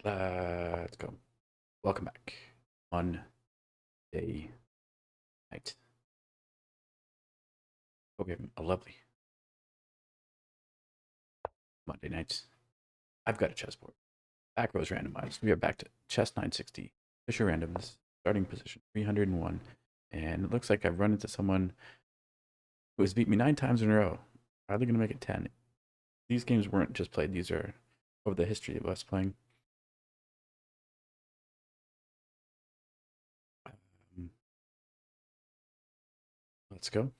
Let's go. Welcome back. Monday night. Hope you're having a lovely Monday night. I've got a chessboard. Back rows randomized. We are back to chess 960. Fischer randoms. Starting position 301. And it looks like I've run into someone who has beat me 9 times in a row. Are they going to make it 10? These games weren't just played. These are over the history of us playing. Um, let's go.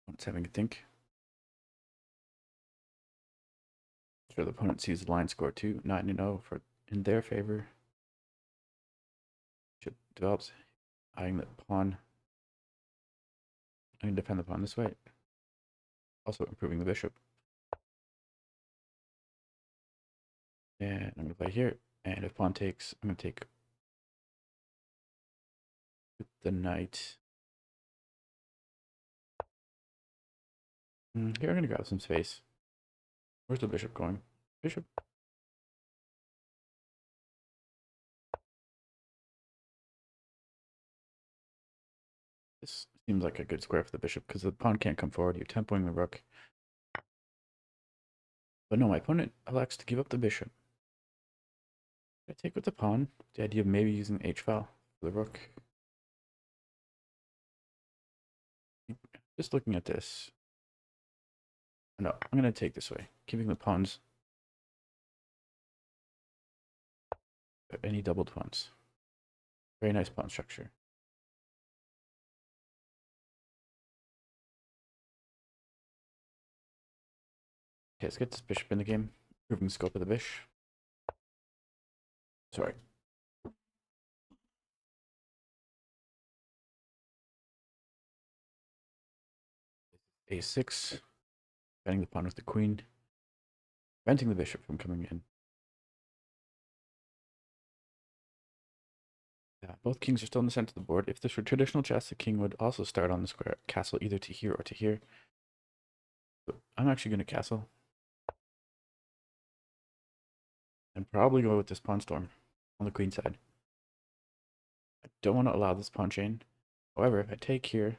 Let's having a think. Sure, the opponent sees the line score too. 9-0 for in their favor. Should develops eyeing the pawn. I can defend the pawn this way. Also improving the bishop. And I'm going to play here. And if pawn takes, I'm going to take the knight. Here, I'm going to grab some space. Where's the bishop going? Bishop. This seems like a good square for the bishop because the pawn can't come forward. You're tempoing the rook. But no, my opponent elects to give up the bishop. I take with the pawn. The idea of maybe using the h-file for the rook. Just looking at this. No, I'm going to take this way, keeping the pawns. Any doubled pawns. Very nice pawn structure. Okay, let's get this bishop in the game. Improving the scope of the bishop. Sorry. A6. Defending the pawn with the queen. Preventing the bishop from coming in. Both kings are still in the center of the board. If this were traditional chess, the king would also start on the square castle either to here or to here. But I'm actually going to castle. And probably go with this pawn storm on the queen side. I don't want to allow this pawn chain. However, if I take here,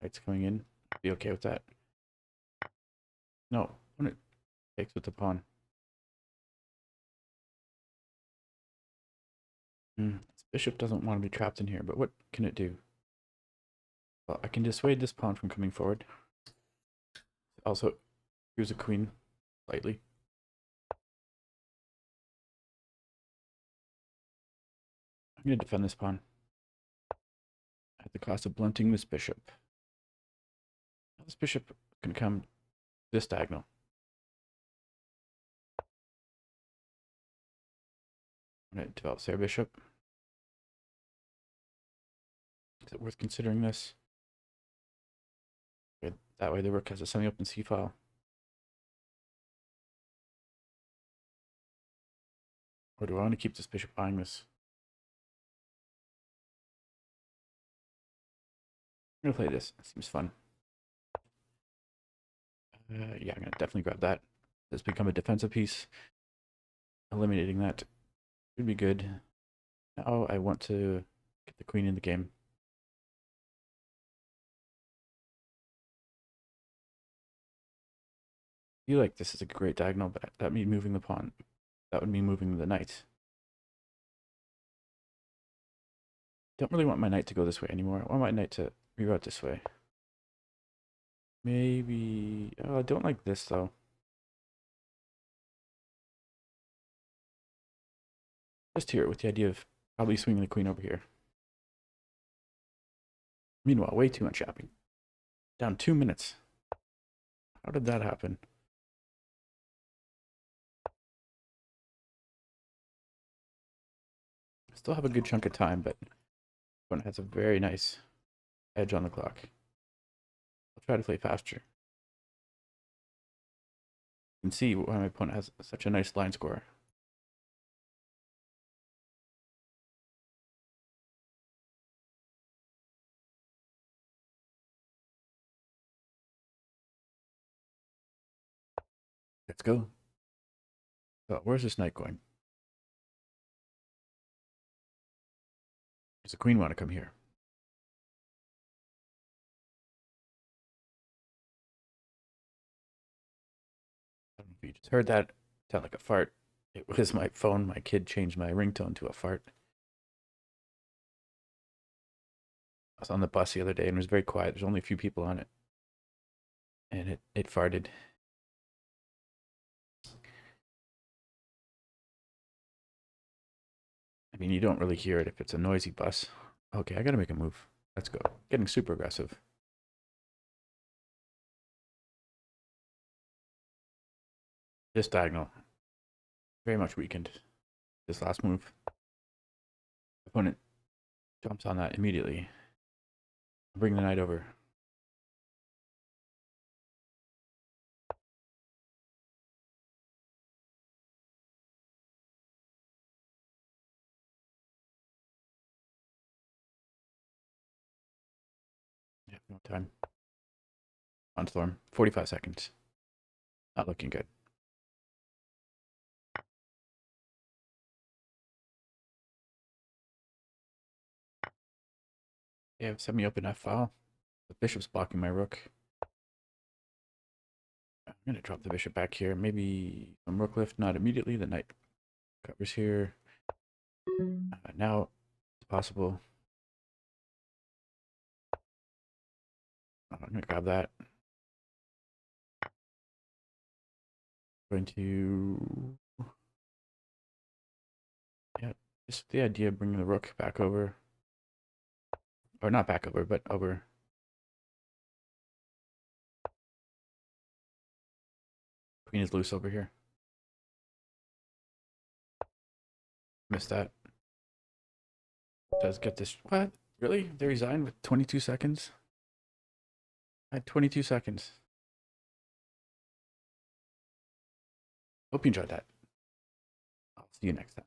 knight's coming in, I'd be okay with that. No, when it takes with the pawn. This bishop doesn't want to be trapped in here, but what can it do? Well, I can dissuade this pawn from coming forward. Also, use a queen slightly. I'm going to defend this pawn at the cost of blunting this bishop. Now this bishop can come this diagonal. I'm going to develop their bishop. Is it worth considering this? Okay, that way the rook has a semi-open c-file. Or do I want to keep this bishop eyeing this? I'm going to play this. It seems fun. Yeah, I'm going to definitely grab that. This become a defensive piece. Eliminating that would be good. Now I want to get the queen in the game. I feel like this is a great diagonal, but that means moving the pawn. That would mean moving the knight. Don't really want my knight to go this way anymore. I want my knight to reroute this way. Maybe... Oh, I don't like this, though. Just here, with the idea of probably swinging the queen over here. Meanwhile, way too much shopping. Down 2 minutes. How did that happen? Still have a good chunk of time, but one has a very nice edge on the clock. I'll try to play faster. You can see why my opponent has such a nice line score. Let's go. So where's this knight going? Does the queen want to come here? I don't know if you just heard that. Sound like a fart. It was my phone. My kid changed my ringtone to a fart. I was on the bus the other day and it was very quiet. There's only a few people on it. And it farted. I mean, you don't really hear it if it's a noisy bus. Okay, I gotta make a move. Let's go. Getting super aggressive. This diagonal, very much weakened. This last move. Opponent jumps on that immediately. Bring the knight over. Yeah, no time. On storm. 45 seconds. Not looking good. Yeah, semi-open F file. The bishop's blocking my rook. I'm gonna drop the bishop back here. Maybe some rook lift, not immediately. The knight covers here. Now it's possible. I'm gonna grab that. Going to, yeah, just the idea of bringing the rook back over, or not back over, but over. Queen is loose over here. Missed that. Does get this. What? Really? They resigned with 22 seconds? I had 22 seconds. Hope you enjoyed that. I'll see you next time.